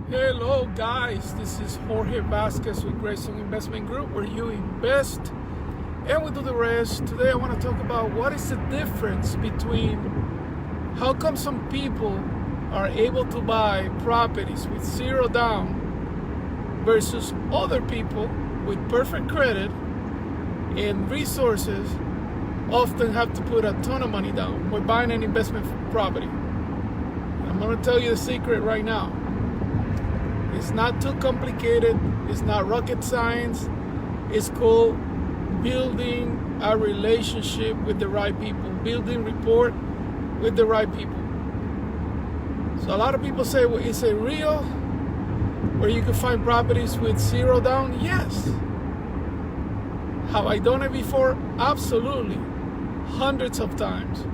Hello guys, this is Jorge Vasquez with Grayson Investment Group, where you invest and we do the rest. Today I want to talk about what is the difference between how come some people are able to buy properties with zero down versus other people with perfect credit and resources often have to put a ton of money down when buying an investment property. I'm going to tell you the secret right now. It's not too complicated. It's not rocket science. It's called building a relationship with the right people, building rapport with the right people. So a lot of people say, well, is it real where you can find properties with zero down? Yes. Have I done it before? Absolutely. Hundreds of times.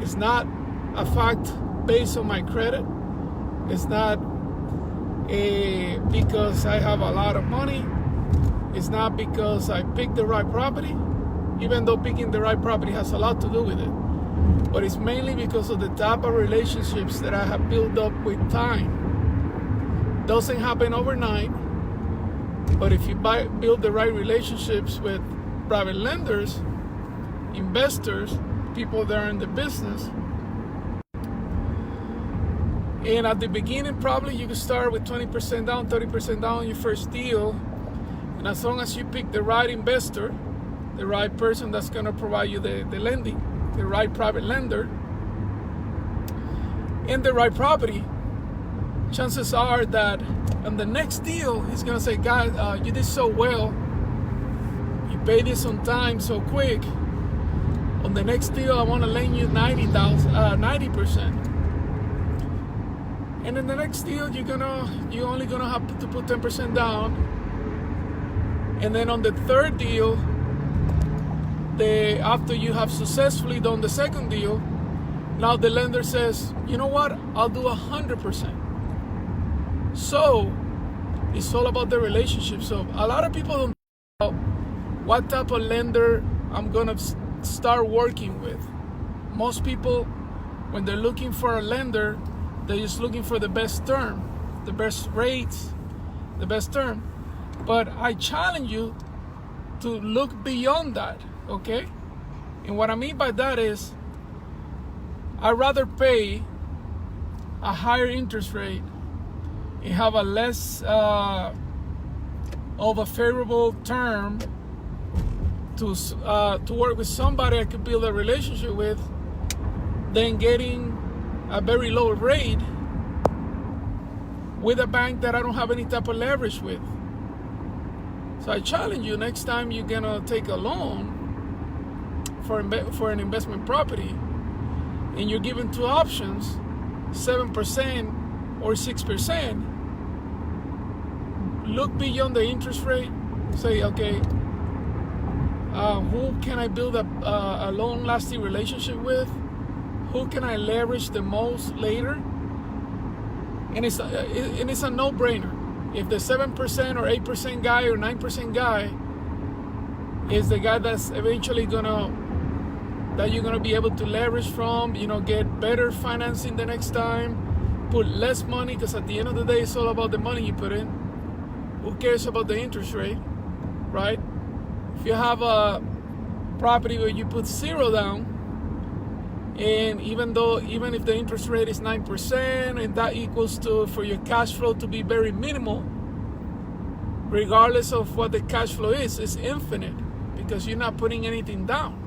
It's not a fact based on my credit. It's not because I have a lot of money. It's not because I picked the right property, even though picking the right property has a lot to do with it. But it's mainly because of the type of relationships that I have built up with time. Doesn't happen overnight, but if you build the right relationships with private lenders, investors, people that are in the business, and at the beginning, probably you can start with 20% down, 30% down on your first deal. And as long as you pick the right investor, the right person that's going to provide you the lending, the right private lender, and the right property, chances are that on the next deal, he's going to say, guys, you did so well. You paid this on time so quick. On the next deal, I want to lend you 90%. And in the next deal, you're only gonna have to put 10% down. And then on the third deal, after you have successfully done the second deal, now the lender says, you know what? I'll do 100%. So it's all about the relationship. So a lot of people don't know what type of lender I'm gonna start working with. Most people, when they're looking for a lender, they're just looking for the best term, the best rates, the best term. But I challenge you to look beyond that, okay? And what I mean by that is, I'd rather pay a higher interest rate and have a less of a favorable term to work with somebody I could build a relationship with than getting a very low rate with a bank that I don't have any type of leverage with. So I challenge you, next time you're gonna take a loan for an investment property and you're given two options, 7% or 6%, look beyond the interest rate. Say, okay, who can I build a long-lasting relationship with? Who can I leverage the most later? And it's a no-brainer. If the 7% or 8% guy or 9% guy is the guy that's eventually that you're gonna be able to leverage from, get better financing the next time, put less money, because at the end of the day, it's all about the money you put in. Who cares about the interest rate, right? If you have a property where you put zero down, and even if the interest rate is 9%, and that equals to, for your cash flow to be very minimal, regardless of what the cash flow is, it's infinite because you're not putting anything down.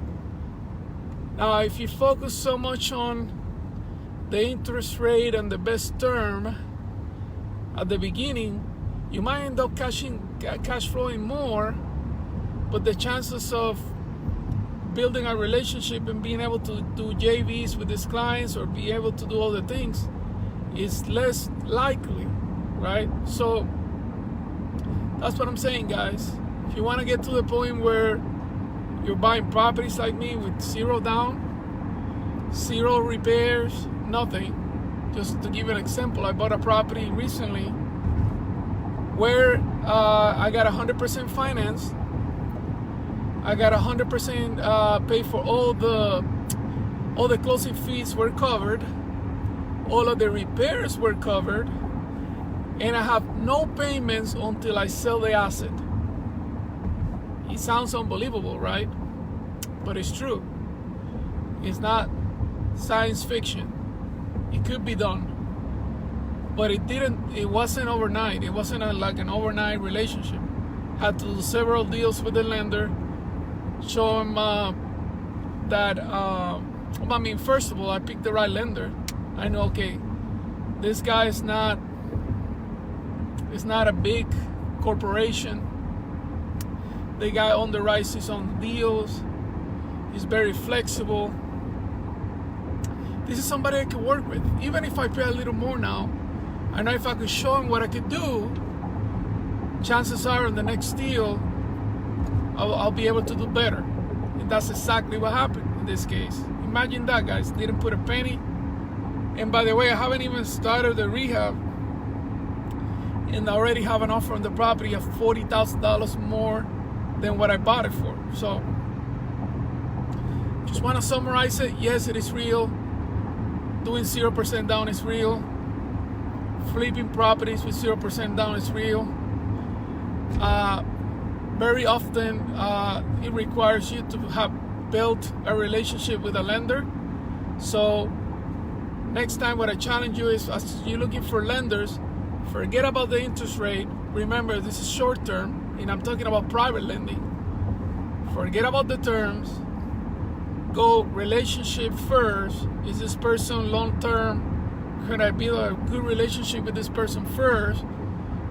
Now, if you focus so much on the interest rate and the best term at the beginning, you might end up cash flowing more, but the chances of building a relationship and being able to do JVs with these clients or be able to do other things is less likely, right? So that's what I'm saying, guys. If you want to get to the point where you're buying properties like me with zero down, zero repairs, nothing. Just to give an example, I bought a property recently where I got 100% financed. I got 100% paid for all the closing fees were covered. All of the repairs were covered. and I have no payments until I sell the asset. It sounds unbelievable, right? But it's true. It's not science fiction. It could be done. But it wasn't overnight. It wasn't like an overnight relationship. Had to do several deals with the lender, show him that, first of all, I picked the right lender. I know, okay, this guy is not a big corporation. The guy underwrites his own deals. He's very flexible. This is somebody I can work with. Even if I pay a little more now, I know if I could show him what I could do, chances are in the next deal, I'll be able to do better. And that's exactly what happened in this case. Imagine that, guys. Didn't put a penny. And by the way, I haven't even started the rehab, and I already have an offer on the property of $40,000 more than what I bought it for. So, just want to summarize it. Yes, it is real. Doing 0% down is real. Flipping properties with 0% down is real. Very often, it requires you to have built a relationship with a lender. So next time, what I challenge you is, as you're looking for lenders, forget about the interest rate. Remember, this is short term, and I'm talking about private lending. Forget about the terms. Go relationship first. Is this person long term? Can I build a good relationship with this person first?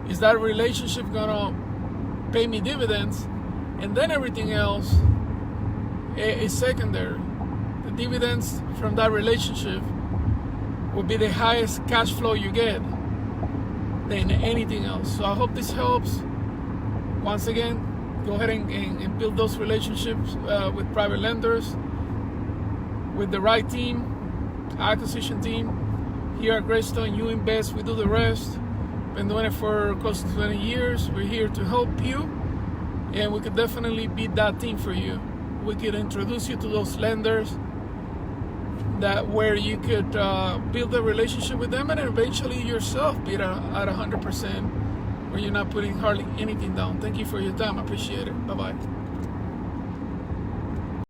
Is that relationship gonna pay me dividends? And then everything else is secondary. The dividends from that relationship will be the highest cash flow you get than anything else. So I hope this helps. Once again, go ahead and build those relationships with private lenders, with the right team, acquisition team. Here at Greystone, you invest, we do the rest. Been doing it for close to 20 years. We're here to help you, and we could definitely be that team for you. We could introduce you to those lenders that where you could build a relationship with them, and eventually yourself be at 100%, where you're not putting hardly anything down. Thank you for your time. I appreciate it. Bye-bye.